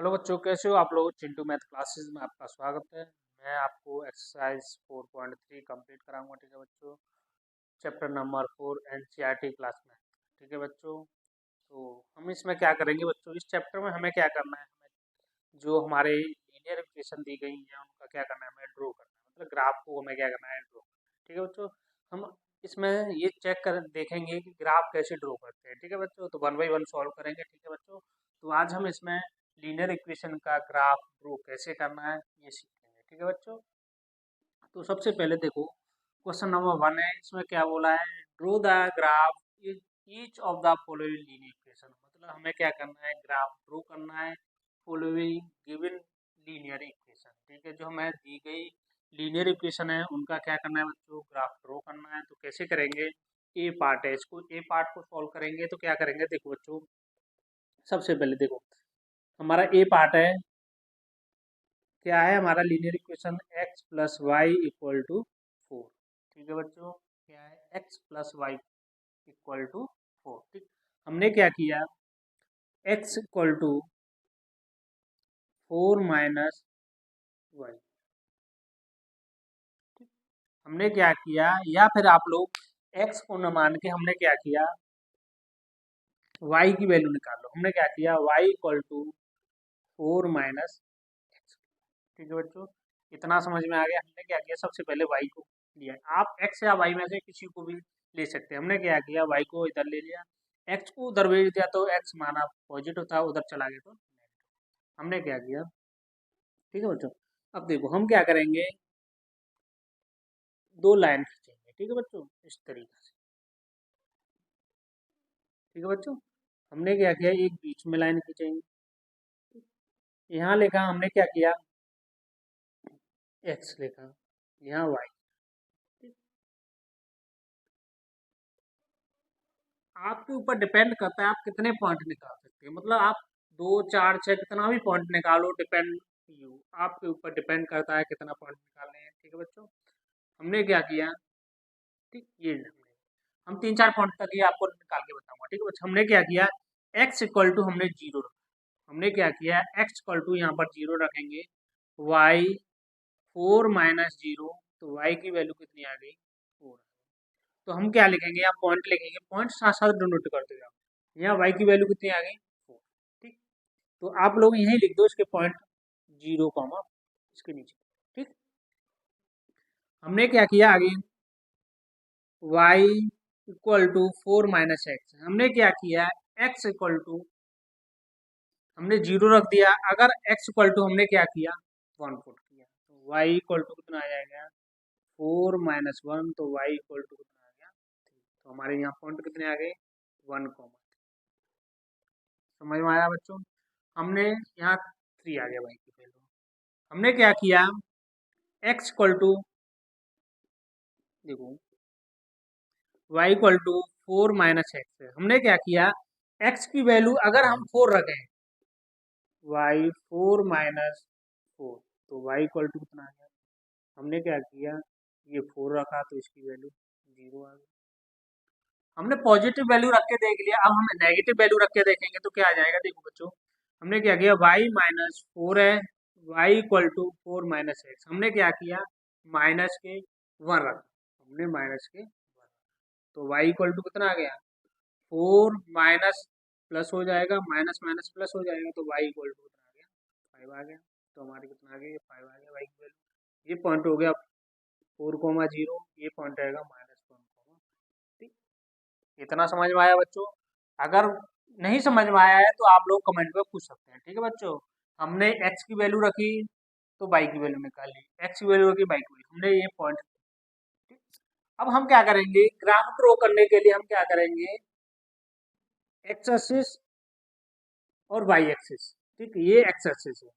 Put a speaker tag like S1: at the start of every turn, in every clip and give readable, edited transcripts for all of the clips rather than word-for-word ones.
S1: Hello बच्चों, कैसे हो आप लोग। चिंटू मैथ क्लासेस में आपका स्वागत है। मैं आपको एक्सरसाइज 4.3 कंप्लीट कराऊंगा। ठीक है बच्चों, चैप्टर नंबर 4 एनसीईआरटी क्लास में। ठीक है बच्चों, तो हम इसमें क्या करेंगे बच्चों, इस चैप्टर में हमें क्या करना है, हमें जो हमारे लीनियर इक्वेशन दी गई है उनका क्या करना है, हमें ड्रॉ करना है। मतलब ग्राफ को हमें क्या करना है, ड्रॉ। ठीक है बच्चों, हम इसमें ये चेक कर देखेंगे कि ग्राफ कैसे ड्रॉ करते हैं। ठीक है बच्चों, तो 1 बाई 1 सॉल्व करेंगे। ठीक है बच्चों, तो आज हम इसमें लीनियर इक्वेशन का ग्राफ ड्रॉ कैसे करना है ये सीखेंगे। ठीक है बच्चों, तो सबसे पहले देखो, क्वेश्चन नंबर 1 है, इसमें क्या बोला है, draw the graph each of the following linear equation. मतलब हमें क्या करना है, ग्राफ ड्रॉ करना है फॉलोइंग गिवन लीनियर इक्वेशन। ठीक है, जो हमें दी गई लीनियर इक्वेशन है उनका क्या करना है बच्चों, ग्राफ ड्रॉ करना है। तो कैसे करेंगे, ए पार्ट है, इसको ए पार्ट को सॉल्व करेंगे। तो क्या करेंगे, देखो बच्चों, सबसे पहले देखो, हमारा ए पार्ट है, क्या है हमारा linear equation, X plus Y equal to 4। ठीक है बच्चों, क्या है, X plus Y equal to 4। ठीक, हमने क्या किया, X equal to 4 minus Y. हमने क्या किया, या फिर आप लोग एक्स को न मान के हमने क्या किया, वाई की वैल्यू निकाल लो। हमने क्या किया, Y equal to 4 minus X. ठीक है बच्चों, इतना समझ में आ गया। हमने क्या किया, सबसे पहले वाई को लिया। आप एक्स या वाई में से किसी को भी ले सकते हैं। हमने क्या किया, वाई को इधर ले लिया, एक्स को उधर भेज दिया, तो एक्स माना पॉजिटिव था, उधर चला गया तो नेगेटिव। हमने क्या किया, ठीक है बच्चों, अब देखो हम क्या करेंगे, दो लाइन खींचेंगे। ठीक है बच्चों, इस तरीके से। ठीक है बच्चों, हमने क्या किया, एक बीच में लाइन खींचेंगे। यहाँ लिखा, हमने क्या किया, एक्स लिखा, यहाँ वाई। आपके ऊपर डिपेंड करता है आप कितने पॉइंट निकाल सकते हैं। मतलब आप 2 4 6 कितना भी पॉइंट निकालो, डिपेंड यू, आपके ऊपर डिपेंड करता है कितना पॉइंट निकालने हैं। ठीक है बच्चों, हमने क्या किया, ठीक ये हम 3 4 पॉइंट तक ये आपको निकाल के बताऊंगा। ठीक है बच्चों, हमने क्या किया, एक्स इक्वल टू हमने जीरो रखा। हमने क्या किया, एक्स इक्वल टू यहाँ पर जीरो रखेंगे, वाई 4 माइनस 0, तो वाई की वैल्यू कितनी आ गई, 4। तो हम क्या लिखेंगे, यहाँ पॉइंट लिखेंगे, पॉइंट साथ साथ डिनोट करते जाओ। यहाँ वाई की वैल्यू कितनी आ गई, 4। ठीक, तो आप लोग यहीं लिख दो इसके पॉइंट, 0, इसके नीचे। ठीक, हमने क्या किया आगे, y equal to 4 minus X. हमने क्या किया, x इक्वल टू हमने 0 रख दिया। अगर x इक्वल टू हमने क्या किया, 1 पुट किया, तो y इक्वल टू कितना आ जाएगा, 4 माइनस 1, तो y इक्वल टू कितना आ गया, 3। तो हमारे यहाँ पॉइंट कितने आ गए, 1, समझ में आया बच्चों। हमने यहाँ 3 आ गया y की वैल्यू। हमने क्या किया, x इक्वल टू देखो, y equal to 4 minus X है। हमने क्या किया, x की वैल्यू अगर हम 4 रखें, y 4 माइनस 4, तो y इक्वल टू कितना आ गया, हमने क्या किया, ये 4 रखा तो इसकी वैल्यू 0 आ गई। हमने पॉजिटिव वैल्यू रख के देख लिया, अब हम नेगेटिव वैल्यू रख के देखेंगे तो क्या आ जाएगा। देखो बच्चों, हमने क्या किया, y-4 है, y equal to 4 minus X. हमने क्या किया, माइनस के 1 रखा, हमने माइनस के 1, तो y इक्वल टू कितना आ गया, 4 माइनस प्लस हो जाएगा, माइनस माइनस प्लस हो जाएगा, तो y इक्वल टू कितना आ गया, 5 आ गया। तो हमारे कितना आ गया, ये 5 आ गया y की वैल्यू। ये पॉइंट हो गया 4, 0, ये पॉइंट आएगा -1, ठीक। इतना समझ में आया बच्चों। अगर नहीं समझ में आया है तो आप लोग कमेंट में पूछ सकते हैं। ठीक है बच्चों, हमने x की वैल्यू रखी तो y की वैल्यू निकाली, x की वैल्यू रखी, y की वैल्यू, हमने ये पॉइंट। अब हम क्या करेंगे, ग्राफ ड्रॉ करने के लिए हम क्या करेंगे, एक्स एक्सिस और वाई एक्सिस। ठीक, ये एक्स एक्सिस है।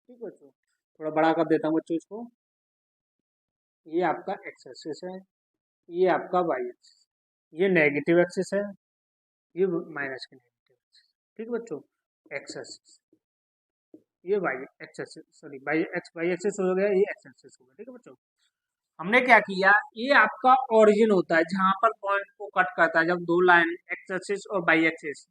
S1: ठीक बच्चों, थोड़ा बड़ा कर देता हूँ बच्चों इसको, ये आपका एक्स एक्सिस है, ये आपका वाई एक्सिस, ये नेगेटिव एक्सिस है, ये माइनस के नेगेटिव एक्सिस। ठीक बच्चों, एक्स एक्सिस, ये Y X axis, sorry Y axis हो गया, ये एक्स एक्सिस हो गया। ठीक है बच्चों, हमने क्या किया, ये आपका ओरिजिन होता है जहां पर पॉइंट को कट करता है, जब दो लाइन एक्स एक्सिस और वाई एक्सिस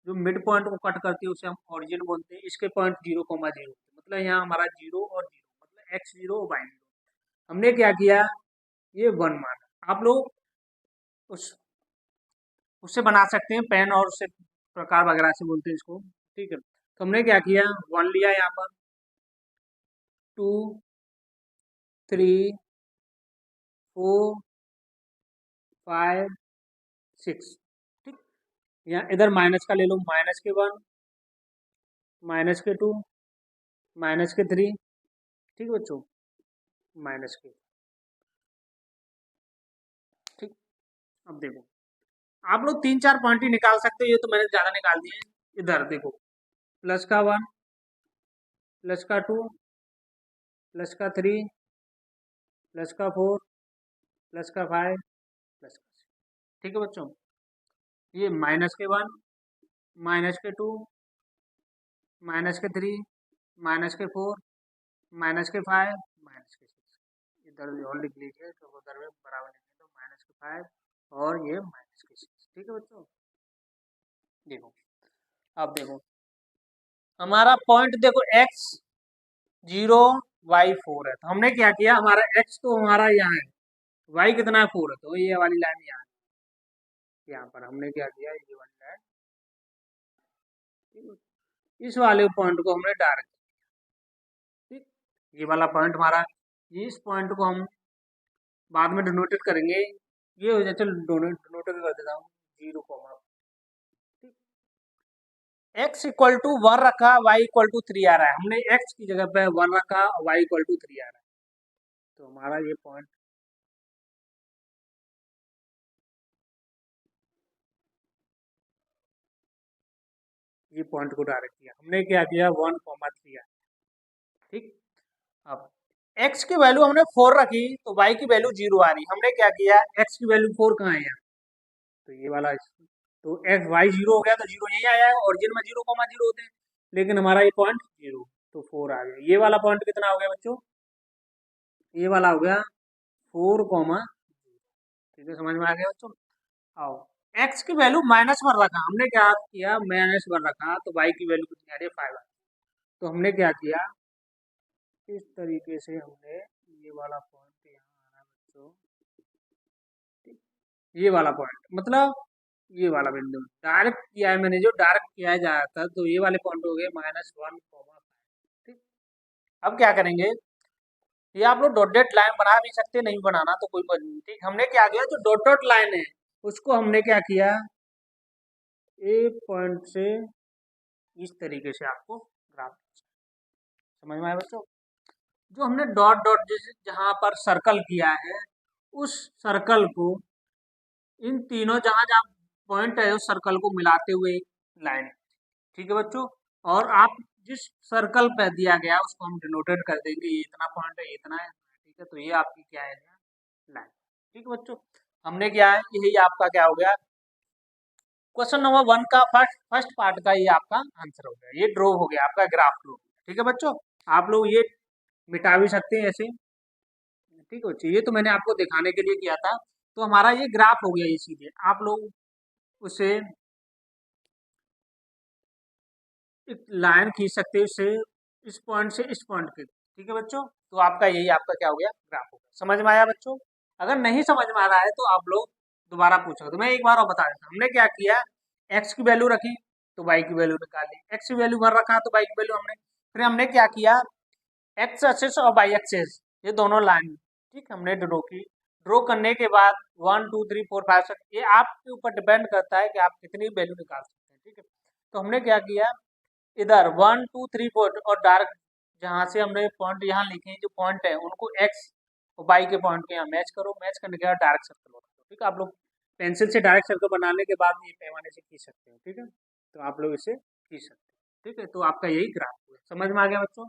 S1: जो मिड पॉइंट को कट करती है उसे हम ओरिजिन बोलते हैं। इसके पॉइंट 0,0 मतलब यहाँ हमारा 0 और 0 मतलब x 0 y 0। हमने क्या किया, ये 1 माना। आप लोग उस उससे बना सकते हैं पेन और उससे प्रकार वगैरह से बोलते हैं इसको, ठीक है। तो हमने क्या किया, 1 लिया यहाँ पर, 2, 3, 4, 5, 6, ठीक। यहाँ इधर माइनस का ले लो, -1, -2, -3, ठीक है बच्चों, -के, ठीक। अब देखो, आप लोग 3-4 पॉइंट ही निकाल सकते हो, ये तो मैंने ज्यादा निकाल दिए। इधर देखो, +1, +2, +3, +4, +5, +6, ठीक है बच्चों। ये -1, -2, -3, -4, -5, -6, इधर और लिख लीजिए तो उधर में बराबर लिखें तो -5 और ये -6, ठीक है बच्चों। देखो, अब देखो हमारा पॉइंट देखो x 0 y 4 है, तो हमने क्या किया, हमारा x तो हमारा यहाँ है, y कितना है 4 है, तो ये वाली लाइन यहाँ पर हमने क्या किया, ये वाली लाइन, इस वाले पॉइंट को हमने डायरेक्ट, ठीक। ये वाला पॉइंट हमारा, इस पॉइंट को हम बाद में डिनोटेड करेंगे, ये हो जाए, चलो डिनोटेड कर देता हूँ 0, ठीक। x = 1 रखा, y = 3 आ रहा है, हमने x की जगह पे 1 रखा, y = 3 आ रहा है, तो हमारा ये पॉइंट, ये पॉइंट को डायरेक्ट किया हमने, क्या किया 1,3 आया, ठीक। अब x की वैल्यू हमने 4 रखी तो y की वैल्यू 0 आ रही, हमने क्या किया, x की वैल्यू 4 कहाँ है यहाँ, तो ये वाला, तो x y 0 हो गया तो 0 यही आया है, ओरिजिन में 0,0 होते हैं, लेकिन हमारा ये पॉइंट 0, तो 4 आ गया। ये वाला पॉइंट कितना हो गया बच्चों, ये वाला हो गया 4, ठीक है, समझ में आ गया बच्चों। आओ, x की वैल्यू -1 रखा, हमने क्या किया, -1 रखा तो y की वैल्यू कितनी आ रही है, 5 आ रही है। तो हमने क्या किया, इस तरीके से हमने ये वाला पॉइंट यहाँ आ रहा है बच्चों, ठीक। ये वाला पॉइंट मतलब ये वाला बिंदु डायरेक्ट किया है मैंने, जो डायरेक्ट किया जाता था, तो ये वाले पॉइंट हो गए -1,5, ठीक। अब क्या करेंगे, ये आप लोग डॉट डेट लाइन बना भी सकते हैं, नहीं बनाना तो कोई बात नहीं, ठीक। हमने क्या किया, जो डॉट डॉट लाइन है उसको हमने क्या किया, एक पॉइंट से इस तरीके से आपको ग्राफ, समझ में आया बच्चों। जो हमने डॉट डॉट जैसे जहां पर सर्कल किया है, उस सर्कल को, इन तीनों जहां जहां पॉइंट है उस सर्कल को मिलाते हुए एक लाइन, ठीक है बच्चों। और आप जिस सर्कल पे दिया गया उसको हम डिनोटेड कर देंगे, ये इतना पॉइंट है, ये इतना है, ठीक है, तो ये आपकी क्या है, लाइन, ठीक है बच्चों। हमने क्या है, यही आपका क्या हो गया, क्वेश्चन नंबर 1 का फर्स्ट फर्स्ट पार्ट का ये आपका आंसर हो गया, ये ड्रॉ हो गया आपका ग्राफ ड्रॉ, ठीक है बच्चों। आप लोग ये मिटा भी सकते हैं ऐसे, ठीक है बच्चों, ये तो मैंने आपको दिखाने के लिए किया था। तो हमारा ये ग्राफ हो गया, ये सीधे आप लोग उसे एक लाइन खींच सकते हैं उससे, इस पॉइंट से इस पॉइंट के, ठीक है बच्चों। तो आपका यही आपका क्या हो गया, ग्राफ हो गया। समझ में आया बच्चों, अगर नहीं समझ में आ रहा है तो आप लोग दोबारा पूछो, तो मैं एक बार और बता देता हूँ। हमने क्या किया, एक्स की वैल्यू रखी तो वाई की वैल्यू निकाली, एक्स की वैल्यू 1 रखा तो वाई की वैल्यू हमने, फिर हमने क्या किया, एक्स एक्सिस और वाई एक्सिस ये दोनों लाइन, ठीक, हमने ड्रॉ की। ड्रॉ करने के बाद 1 2 3 4 5 6, ये आपके ऊपर डिपेंड करता है कि आप कितनी वैल्यू निकाल सकते हैं, ठीक है। तो हमने क्या किया, इधर 1 2 3 4 और डार्क, जहाँ से हमने पॉइंट यहाँ लिखे हैं, जो पॉइंट है उनको एक्स और वाई के पॉइंट को यहाँ मैच करो, मैच करने के बाद डायरेक्ट सर्कल बना दो, ठीक है। आप लोग पेंसिल से डायरेक्ट सर्कल बनाने के बाद ये पैमाने से खींच सकते हो, ठीक है। तो आप लोग इसे खींच सकते हो, ठीक है। तो आपका यही ग्राफ है, समझ में आ गया बच्चों।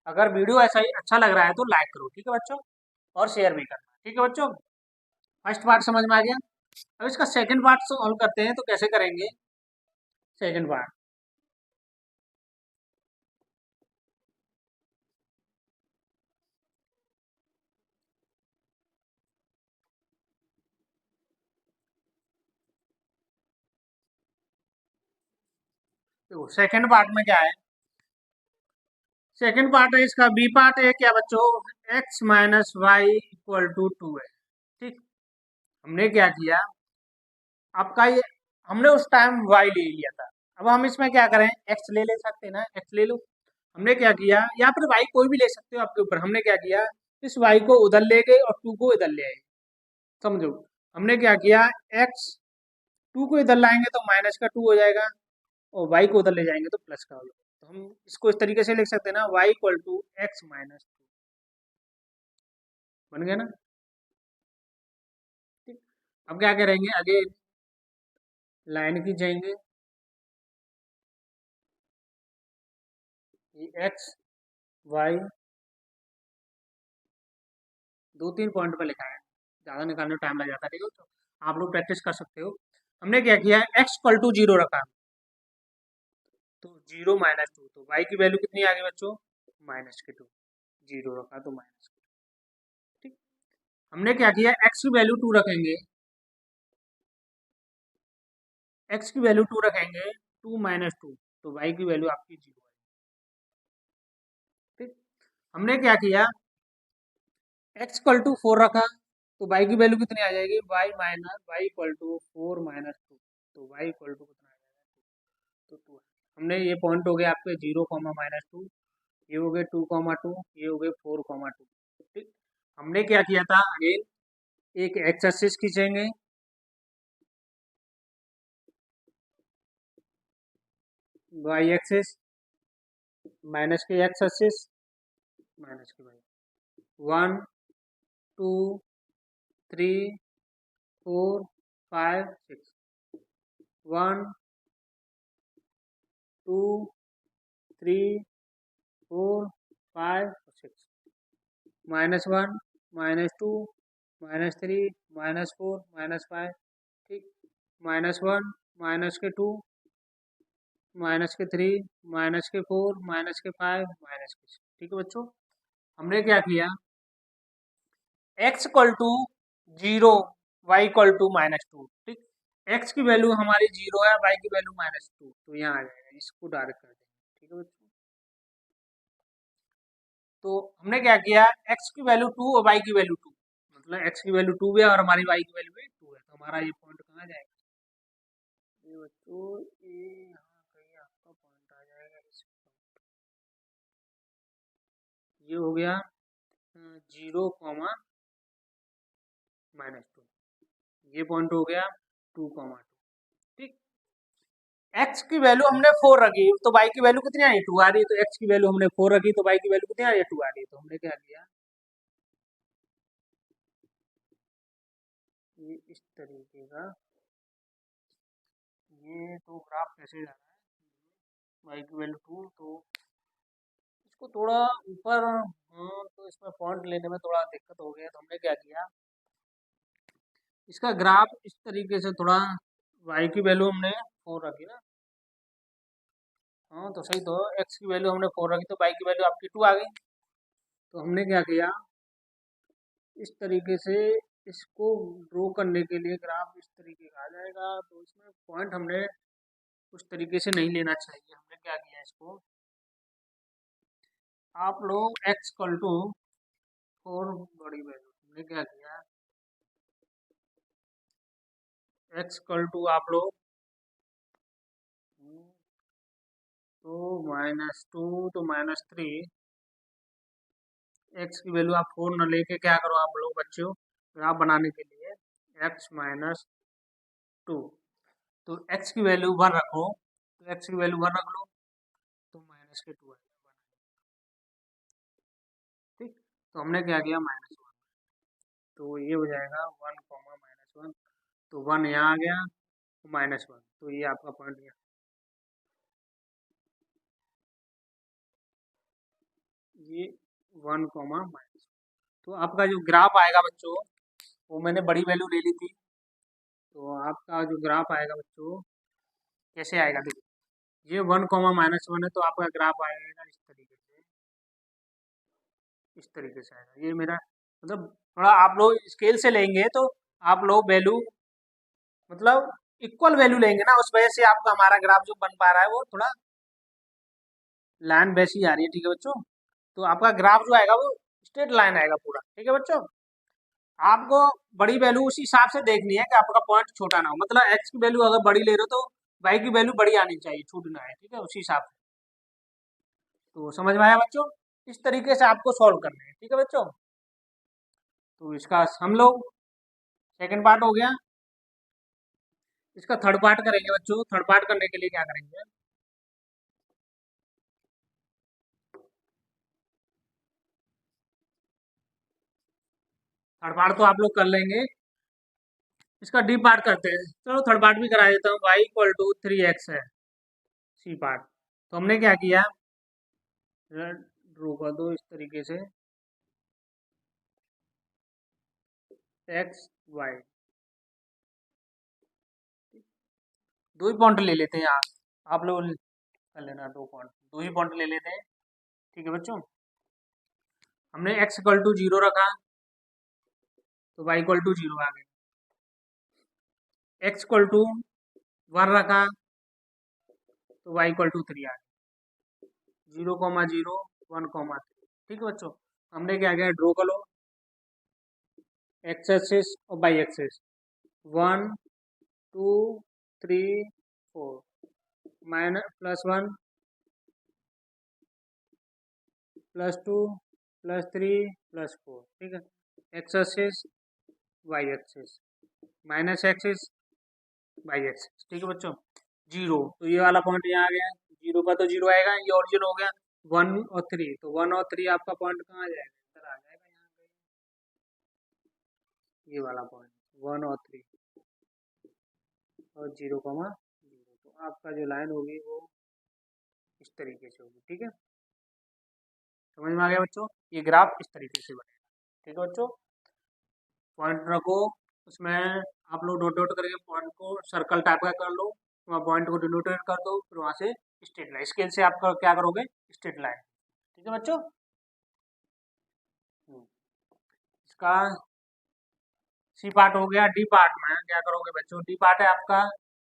S1: अगर वीडियो ऐसा ही अच्छा लग रहा है तो लाइक करो, ठीक है बच्चों, और शेयर भी करना, ठीक है बच्चों। फर्स्ट पार्ट समझ में आ गया। अब इसका सेकंड पार्ट सॉल्व करते हैं, तो कैसे करेंगे सेकंड पार्ट। देखो सेकंड पार्ट में क्या है, सेकंड पार्ट है इसका, बी पार्ट है क्या बच्चों, X minus Y equal to 2 है। ठीक, हमने क्या किया, आपका ये हमने उस टाइम वाई ले लिया था, अब हम इसमें क्या करें, एक्स ले सकते हैं ना, एक्स ले लो। हमने क्या किया, या फिर वाई कोई भी ले सकते हो आपके ऊपर, हमने क्या किया, इस वाई को उधर ले गए और टू को इधर ले आए। समझो, हमने क्या किया, एक्स टू को इधर लाएंगे तो माइनस का टू हो जाएगा, और वाई को उधर ले जाएंगे तो प्लस का हो जाएगा। तो हम इसको इस तरीके से लिख सकते हैं ना, Y equal to X minus two, बन गया ना। ठीक, अब क्या करेंगे, आगे लाइन खींचेंगे, एक्स वाई, दो तीन पॉइंट पर लिखा है, ज़्यादा निकालने में टाइम लग जाता है, ठीक है, तो आप लोग प्रैक्टिस कर सकते हो। हमने क्या किया, एक्स इक्वल टू जीरो रखा, तो जीरो माइनस टू, तो वाई की वैल्यू कितनी आ गई बच्चों, माइनस के टू, जीरो रखा तो माइनस के। ठीक, हमने क्या किया, एक्स की वैल्यू टू रखेंगे, एक्स की वैल्यू टू रखेंगे, टू माइनस टू, तो वाई की वैल्यू आपकी जीरो है। ठीक, हमने क्या किया, एक्स इक्वल टू फोर रखा, तो वाई की वैल्यू कितनी आ जाएगी, Y minus Y equal to four minus two, तो वाई इक्वल टू कितना आ जाएगा, तो टू। हमने ये पॉइंट हो गए आपके जीरो कॉमा माइनस टू, ये हो गए टू कॉमा टू, ये हो गए फोर कॉमा टू। ठीक, हमने क्या किया था, अगेन एक एक्स एक्सिस खींचेंगे, वाई एक्सिस माइनस के एक्स एक्सिस माइनस के Y, one two three four five six, one two three four five six, minus one minus two minus three minus four minus five. ठीक, minus one minus के two minus के three minus के four minus के five minus के six. ठीक है बच्चों, हमने क्या किया, X equal to zero, Y equal to minus two. ठीक, एक्स की वैल्यू हमारी जीरो है, वाई की वैल्यू माइनस टू, तो यहाँ आ जाएगा, इसको डायरेक्ट कर देंगे। ठीक है बच्चों, तो हमने क्या किया, एक्स की वैल्यू टू और वाई की वैल्यू टू, मतलब एक्स की वैल्यू टू है और हमारी वाई की वैल्यू भी टू है, तो हमारा ये पॉइंट कहाँ जाएगा, ये बच्चों ये यहाँ कहीं आपका पॉइंट आ जाएगा, इस ये हो गया जीरो कॉमा माइनस टू, ये पॉइंट हो गया टू कॉमा टू। ठीक, एक्स की वैल्यू हमने फोर रखी, तो वाई की वैल्यू कितनी आई, टू आ रही है, तो एक्स की वैल्यू हमने फोर रखी, तो वाई की वैल्यू कितनी आ रही है, टू आ रही है, तो हमने क्या किया, ये इस तरीके का, ये तो ग्राफ कैसे जा रहा है, वाई की वैल्यू टू, तो इसको थोड़ा ऊपर, हाँ तो इसमें फॉन्ट लेने में थोड़ा दिक्कत हो गया, तो हमने क्या किया, इसका ग्राफ इस तरीके से थोड़ा, वाई की वैल्यू हमने फोर रखी ना, हाँ तो सही, तो एक्स की वैल्यू हमने फोर रखी, तो वाई की वैल्यू आपकी टू आ गई, तो हमने क्या किया, इस तरीके से इसको ड्रॉ करने के लिए ग्राफ इस तरीके का आ जाएगा, तो इसमें पॉइंट हमने उस तरीके से नहीं लेना चाहिए। हमने क्या किया, इसको आप लोग एक्स कल टू फोर बड़ी वैल्यू, हमने क्या किया, एक्स कल टू आप लोग तो माइनस टू तो माइनस थ्री, एक्स की वैल्यू आप फोर न लेके क्या करो आप लोग बच्चों, ग्राफ बनाने के लिए एक्स माइनस टू, तो एक्स की वैल्यू वन रखो, तो एक्स की वैल्यू वन रख लो, तो माइनस के टू है। ठीक, तो हमने क्या किया, माइनस वन, तो ये हो जाएगा वन कॉमा माइनस वन, तो वन यहाँ आ गया, माइनस वन, तो ये आपका पॉइंट यहाँ, ये वन कॉमा माइनस, तो आपका जो ग्राफ आएगा बच्चों, वो मैंने बड़ी वैल्यू ले ली थी, तो आपका जो ग्राफ आएगा बच्चों कैसे आएगा, देखो ये वन कॉमा माइनस वन है, तो आपका ग्राफ आएगा इस तरीके से, इस तरीके से आएगा, ये मेरा मतलब, थोड़ा आप लोग स्केल से लेंगे तो आप लोग वैल्यू मतलब इक्वल वैल्यू लेंगे ना, उस वजह से आपका हमारा ग्राफ जो बन पा रहा है वो थोड़ा लाइन वैसी आ रही है। ठीक है बच्चों, तो आपका ग्राफ जो आएगा वो स्ट्रेट लाइन आएगा पूरा। ठीक है बच्चों, आपको बड़ी वैल्यू उसी हिसाब से देखनी है कि आपका पॉइंट छोटा ना हो, मतलब एक्स की वैल्यू अगर बड़ी ले रहे हो तो वाई की वैल्यू बड़ी आनी चाहिए, छूटना है। ठीक है, उसी हिसाब से। तो समझ में आया बच्चों, इस तरीके से आपको सॉल्व करना है। ठीक है बच्चों, तो इसका हम लोग सेकंड पार्ट हो गया, इसका थर्ड पार्ट करेंगे बच्चों। थर्ड पार्ट करने के लिए क्या करेंगे, थर्ड पार्ट तो आप लोग कर लेंगे, इसका डी पार्ट करते हैं। चलो थर्ड पार्ट भी करा देता हूँ। वाई इक्वल टू 3x है सी पार्ट। तो हमने क्या किया, ड्रो कर दो इस तरीके से, एक्स वाई, दो ही पॉइंट ले लेते हैं यहाँ, आप लोग कर लेना, दो पॉइंट, दो ही पॉइंट ले लेते हैं। ठीक है बच्चों, हमने x इक्वल टू 0 रखा तो y इक्वल टू 0 आ गया, x इक्वल टू 1 रखा तो y इक्वल टू 3 आ गया, 0,0 1,3। ठीक है बच्चों, हमने क्या किया, ड्रॉ कर लो x एक्सिस और y एक्सिस, 1 2 3 4, माइनस +1 +2 +3 +4। ठीक है, x axis y axis, minus axis by axis. ठीक है बच्चों, 0 तो ये वाला पॉइंट यहाँ आ गया, 0 का तो 0 आएगा, ये ओरिजिन हो गया 1 और 3, तो 1 और 3 आपका पॉइंट कहाँ आ जाएगा, इधर आ जाएगा यहाँ पे, ये वाला पॉइंट 1 और 3 और 0,0। तो आपका जो लाइन होगी वो इस तरीके से होगी। ठीक है, समझ में आ गया बच्चों, ये ग्राफ इस तरीके से बनेगा। ठीक है बच्चों, पॉइंट रखो, उसमें आप लोग डॉट डॉट करके पॉइंट को सर्कल टाइप का कर लो, वहाँ पॉइंट को डिनोटेट कर दो, फिर वहाँ से स्ट्रेट लाइन, स्केल से आप क्या करोगे, स्ट्रेट लाइन। ठीक है बच्चों, इसका सी पार्ट हो गया। डी पार्ट में क्या करोगे बच्चों, डी पार्ट है आपका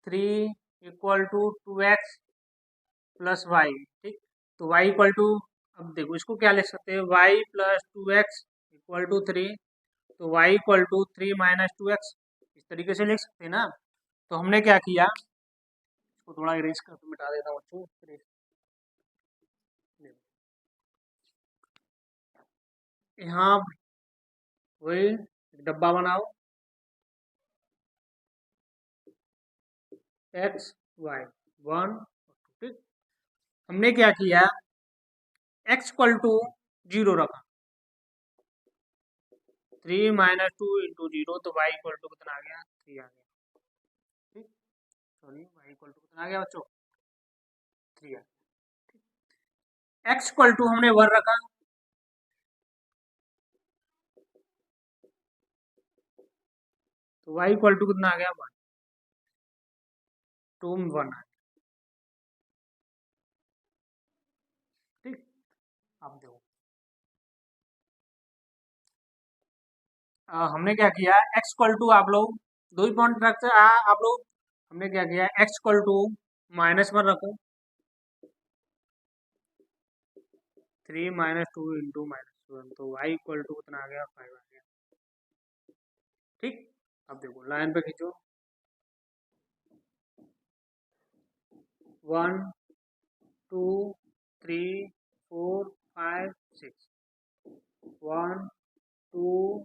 S1: 3 equal to 2x plus Y. ठीक, तो y इक्वल टू, अब देखो इसको क्या लिख सकते हैं, y plus 2x equal to 3, तो y equal to 3 minus 2x, इस तरीके से लिख सकते हैं ना। तो हमने क्या किया, इसको थोड़ा इरेज कर मिटा देता हूँ बच्चों, यहाँ वही डब्बा बनाओ, एक्स वाई 1। ठीक, हमने क्या किया, x इक्वल टू 0 रखा, 3 माइनस 2 इंटू 0, तो y इक्वल टू कितना आ गया, 3 आ गया। ठीक, सॉरी, y इक्वल टू कितना आ गया बच्चों, 3 आ गया। x इक्वल टू हमने 1 रखा, तो y इक्वल टू कितना आ गया, 1, 2 में 1 आ गया। ठीक, अब देखो हमने क्या किया, x इक्वल टू आप लोग दो ही पॉइंट रखते हैं, आप लोग, हमने क्या किया, x इक्वल टू -1 रखो, 3 माइनस 2 इंटू -1, तो y इक्वल टू कितना आ गया, 5 आ गया। ठीक, अब देखो लाइन पे खींचो, 1 2 3 4 5 6, 1 2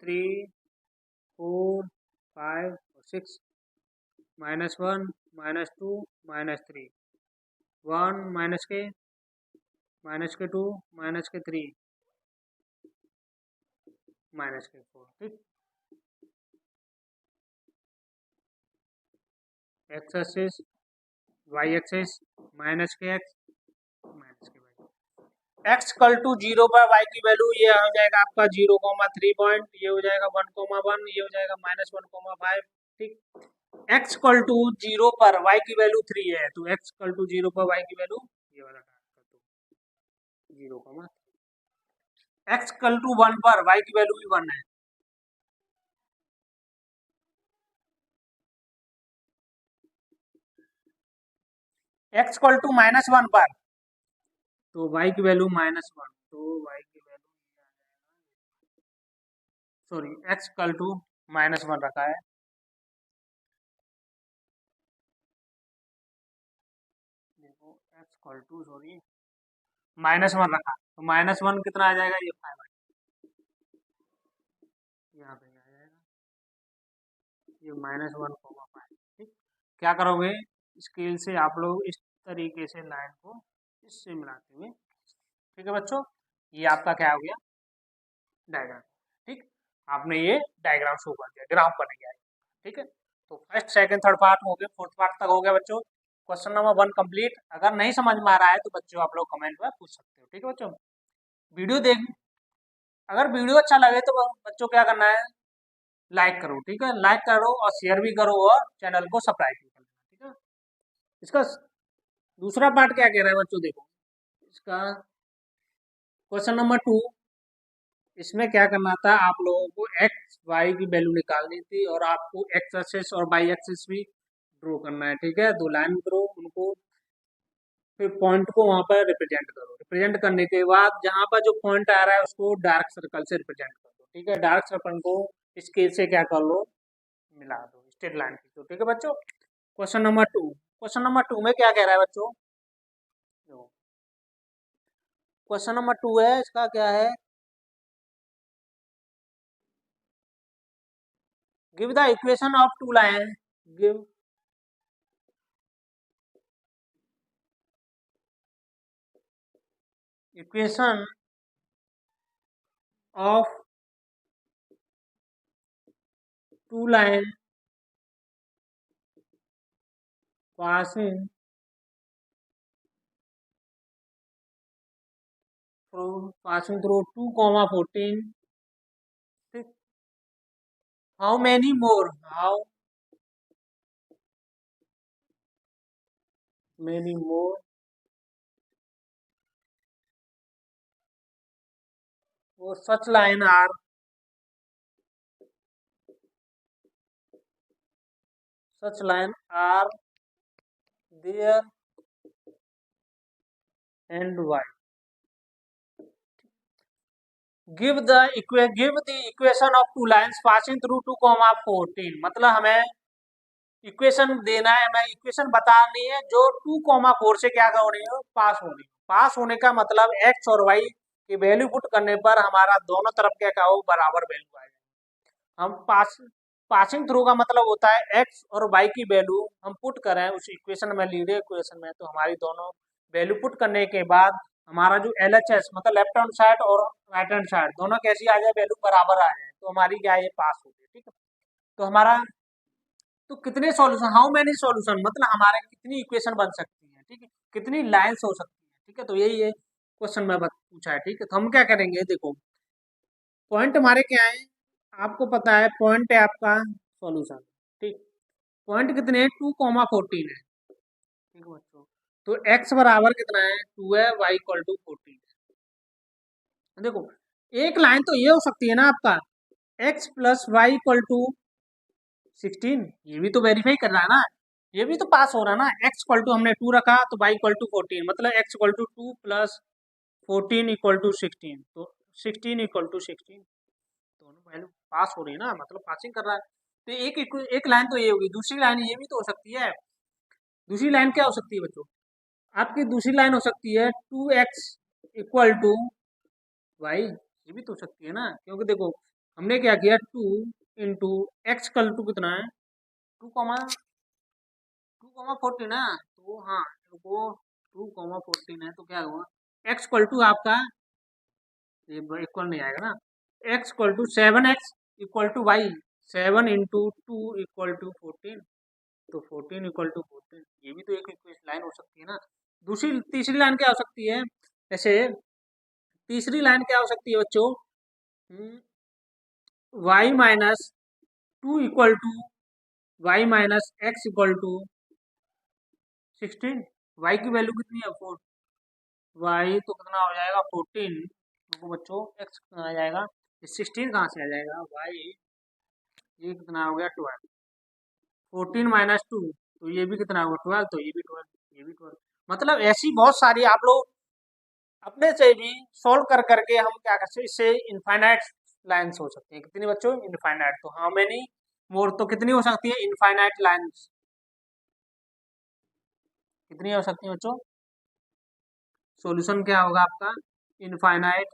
S1: 3 4 5 और 6, -1 -2 -3, 1 -2 -3 -4। ठीक, X axis Y axis, -x -y, X equal to 0 पर वाई की वैल्यू ये हो जाएगा आपका 0,3 पॉइंट, ये हो जाएगा 1,1, ये हो जाएगा -1,5। ठीक, एक्स कल टू 0 पर वाई की वैल्यू 3 है, तो एक्स कल टू 0 पर वाई की वैल्यू ये वाला 0, एक्स कल टू 1 पर वाई की वैल्यू भी 1 है, एक्स इक्वल टू -1 पर, तो वाई की वैल्यू -1, तो वाई की value, sorry X equal to -1 रखा है, देखो एक्स इक्वल टू सॉरी -1 रखा, तो -1 कितना आ जाएगा, ये 5 यहाँ पे आ जाएगा, ये -1,5। ठीक, क्या करोगे, स्केल से आप लोग इस तरीके से लाइन को इससे मिलाते हुए, ठीक है बच्चों, ये आपका क्या हो गया, डायग्राम। ठीक, आपने ये डायग्राम शो कर दिया, ग्राफ बन गया है। ठीक है, तो फर्स्ट सेकंड थर्ड पार्ट हो गया, फोर्थ पार्ट तक हो गया बच्चों। Question number 1 complete. अगर नहीं समझ में आ रहा है तो बच्चों आप लोग कमेंट में पूछ सकते हो। ठीक है बच्चों, वीडियो देख, अगर वीडियो अच्छा लगे तो बच्चों क्या करना है, लाइक करो। ठीक है, लाइक करो और शेयर भी करो और चैनल को सब्सक्राइब भी करो। ठीक है, इसका दूसरा पार्ट क्या कह रहा है बच्चों, देखो इसका क्वेश्चन नंबर 2, इसमें क्या करना था, आप लोगों को एक्स वाई की वैल्यू निकालनी थी और आपको एक्स एक्सिस और वाई एक्सिस भी ड्रॉ करना है। ठीक है, दो लाइन ड्रॉ, उनको फिर पॉइंट को वहां पर रिप्रेजेंट करो। रिप्रेजेंट करने के बाद जहां पर जो पॉइंट आ रहा है उसको डार्क सर्कल से रिप्रेजेंट कर दो। ठीक है, डार्क सर्कल को स्केल से क्या कर लो, मिला दो, स्ट्रेट लाइन खींचो। ठीक है बच्चों, क्वेश्चन नंबर 2, क्वेश्चन नंबर 2 में क्या कह रहा है बच्चों, क्वेश्चन नंबर 2 है, इसका क्या है, give the equation of two line, give equation of two line passing through 2, 14. How many more? How many more or such line are there and why? Give the equation of two lines passing through 2, 14। मतलब हमें equation देना है, हमें equation बतानी है जो 2, 4 से क्या हो रही है, पास हो रही है। पास होने का मतलब एक्स और वाई की वैल्यू पुट करने पर हमारा दोनों तरफ क्या हो, बराबर वैल्यू आएगा। हम पासिंग थ्रू का मतलब होता है एक्स और वाई की वैल्यू हम पुट करें उस इक्वेशन में, लीनियर इक्वेशन में, तो हमारी दोनों वैल्यू पुट करने के बाद हमारा जो LHS मतलब लेफ्ट हैंड साइड और राइट हैंड साइड दोनों कैसी आ जाए, वैल्यू बराबर आ जाए, तो हमारी क्या है, ये पास हो गई। ठीक है, तो हमारा, तो कितने सॉल्यूशन, हाउ मेनी सॉल्यूशन मतलब हमारे कितनी इक्वेशन बन सकती है। ठीक है, कितनी लाइन्स हो सकती है। ठीक है, तो यही है क्वेश्चन में पूछा है। ठीक है, तो हम क्या करेंगे, देखो पॉइंट हमारे क्या है, आपको पता है पॉइंट है आपका सॉल्यूशन। ठीक, पॉइंट कितने हैं, 2, 14 है। ठीक है बच्चों, तो x बराबर कितना है, 2 है, y इक्वल टू 14 है। देखो एक लाइन तो ये हो सकती है ना आपका, x plus Y equal to 16, ये भी तो वेरीफाई कर रहा है ना, ये भी तो पास हो रहा है ना। x इक्वल टू हमने 2 रखा तो y इक्वल टू 14, मतलब x इक्वल टू 2 प्लस 14 इक्वल टू 16, तो 16 इक्वल टू 16, दोनों वैल्यू पास हो रही है ना, मतलब पासिंग कर रहा है। तो एक लाइन तो ये होगी, दूसरी लाइन ये भी तो हो सकती है। दूसरी लाइन क्या हो सकती है बच्चों, आपकी दूसरी लाइन हो सकती है 2x इक्वल टू वाई, ये भी तो हो सकती है ना, क्योंकि देखो हमने क्या किया, 2 x कल टू कितना है, 2, 14 है, तो हाँ वो 2, 14 है, तो क्या होगा, x इक्वल टू आपका, ये इक्वल नहीं आएगा ना, x equal to 7x equal to Y, 7 into 2 equal to 14, तो 14 इक्वल टू 14, ये भी तो एक लाइन हो सकती है ना। दूसरी तीसरी लाइन क्या हो सकती है, जैसे तीसरी लाइन क्या हो सकती है बच्चों, y minus 2 equal to Y minus X equal to 16, Y की वैल्यू कितनी है 4, वाई तो कितना हो जाएगा 14, तो बच्चों एक्स कितना आ जाएगा, 16 कहाँ से आ जाएगा, वाई ये कितना हो गया 12, 14 माइनस 2, तो ये भी कितना होगा 12, तो ये भी 12, ये भी 12, मतलब ऐसी बहुत सारी आप लोग अपने से भी सोल्व कर करके हम क्या कर सकते हैं, इससे इनफाइनाइट लाइन्स हो सकती हैं। कितनी बच्चों? इनफाइनाइट। तो हाउ मेनी मोर, तो कितनी हो सकती है इनफाइनाइट लाइन्स? कितनी हो सकती है बच्चों? सॉल्यूशन क्या होगा आपका? Infinite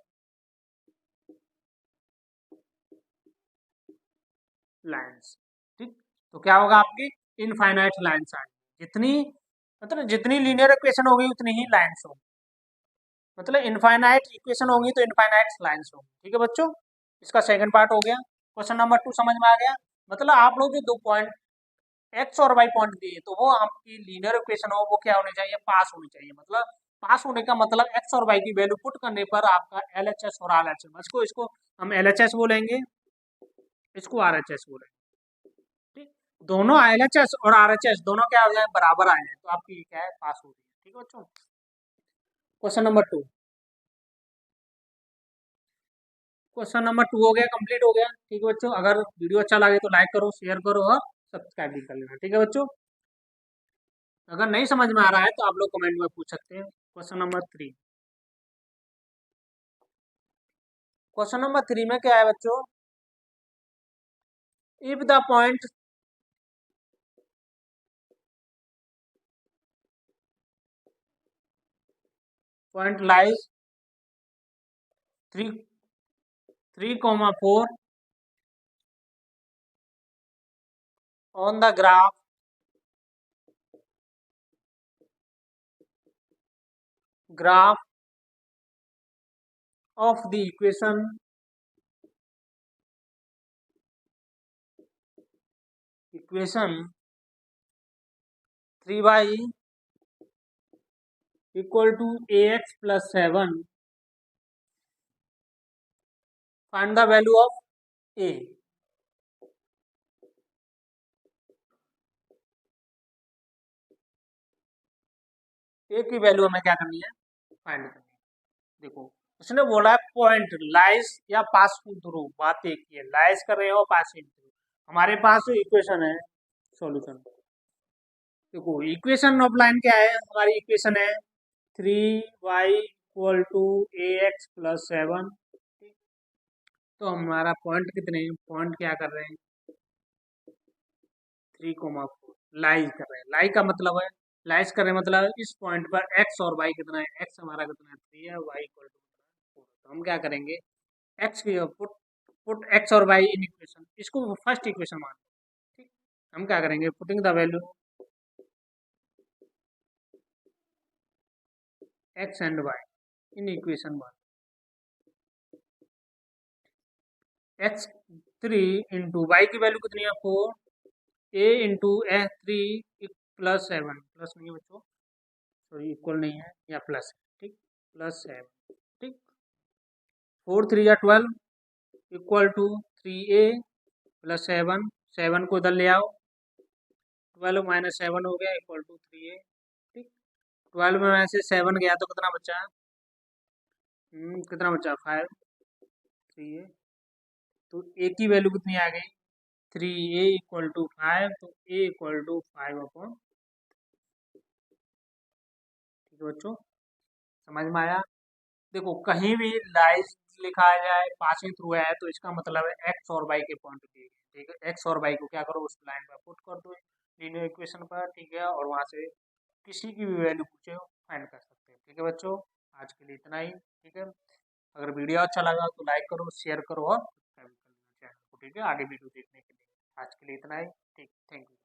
S1: lines. ठीक, तो क्या होगा आपकी? इनफाइनाइट लाइन्स आएंगी। जितनी मतलब जितनी लीनियर इक्वेशन होगी उतनी ही लाइन्स होंगी। मतलब इनफाइनाइट इक्वेशन होंगी तो इनफाइनाइट लाइन्स होंगी। ठीक है बच्चों, इसका सेकंड पार्ट हो गया। क्वेश्चन नंबर 2 समझ में आ गया? मतलब आप लोग जो 2 पॉइंट एक्स और वाई पॉइंट दिए तो वो आपकी लीनियर इक्वेशन हो वो क्या होनी चाहिए? पास होनी चाहिए। मतलब पास होने का मतलब एक्स और वाई की वैल्यू पुट करने पर आपका एलएचएस और आरएचएस, इसको हम एलएचएस बोलेंगे, इसको आरएचएस बोलेंगे। ठीक, दोनों एलएचएस और आरएचएस दोनों क्या हो जाए? बराबर आ जाए तो आपकी क्या है? पास हो रही है। ठीक है बच्चों, क्वेश्चन नंबर 2। क्वेश्चन नंबर 2 हो गया, कंप्लीट हो गया। ठीक है बच्चों, अगर वीडियो अच्छा लगे तो लाइक करो, शेयर करो और सब्सक्राइब भी कर लेना। ठीक है बच्चों, अगर नहीं समझ में आ रहा है तो आप लोग कमेंट में पूछ सकते हैं। Question number 3। क्वेश्चन नंबर 3 में क्या है बच्चों? If the point lies 3, 4 on the graph of the equation 3y equal to ax plus 7, find the value of a। A की वैल्यू हमें क्या करनी है? फाइंड करनी है। देखो, उसने बोला है पॉइंट लाइज या पासिंग थ्रू, बात एक ही है, लाइज कर रहे हो पासिंग थ्रू। हमारे पास इक्वेशन है, सॉल्यूशन। देखो इक्वेशन ऑफ लाइन क्या है? हमारी इक्वेशन है 3y equal to A X plus 7। तो हमारा पॉइंट कितने हैं? पॉइंट क्या कर रहे हैं? 3,4 लाइज कर रहे हैं। लाई का मतलब है, लाइज कर रहे हैं मतलब इस पॉइंट पर एक्स और वाई कितना है? एक्स हमारा कितना है? 3 है, वाई इक्वल टू 4। तो हम क्या करेंगे? एक्स की पुट पुट एक्स और वाई इन इक्वेशन, इसको फर्स्ट इक्वेशन मान। ठीक, हम क्या करेंगे? Putting the value x and y in equation 1। X 3 into y की वैल्यू कितनी है? 4, a into a 3 plus 7, plus नहीं है बच्चों, सॉरी इक्वल नहीं है, या प्लस है। ठीक, प्लस 7। ठीक, 4 3 या 12 इक्वल टू 3a प्लस 7, 7 को इधर ले आओ, 12 माइनस 7 हो गया इक्वल टू 3a। ठीक, 12 में से 7 गया तो कितना बचा? कितना बचा? 5, 3a। तो a की वैल्यू कितनी आ गई? 3a इक्वल टू 5, तो a इक्वल टू 5/। ठीक है बच्चों, समझ में आया? देखो कहीं भी लाइज लिखा जाए, पासिंग थ्रू है, तो इसका मतलब है एक्स और वाई के पॉइंट दिए गए। ठीक है, एक्स और वाई को क्या करो? उस लाइन पर पुट कर दो लीनियर इक्वेशन पर। ठीक है, और वहां से किसी की भी वैल्यू पूछे हो फाइंड कर सकते हैं। ठीक है बच्चों, आज के लिए इतना ही। ठीक है, अगर वीडियो अच्छा लगा तो लाइक करो, शेयर करो और सब्सक्राइब कर लेना चैनल को। ठीक है, आगे वीडियो देखने के लिए। आज के लिए इतना ही। ठीक, थैंक यू।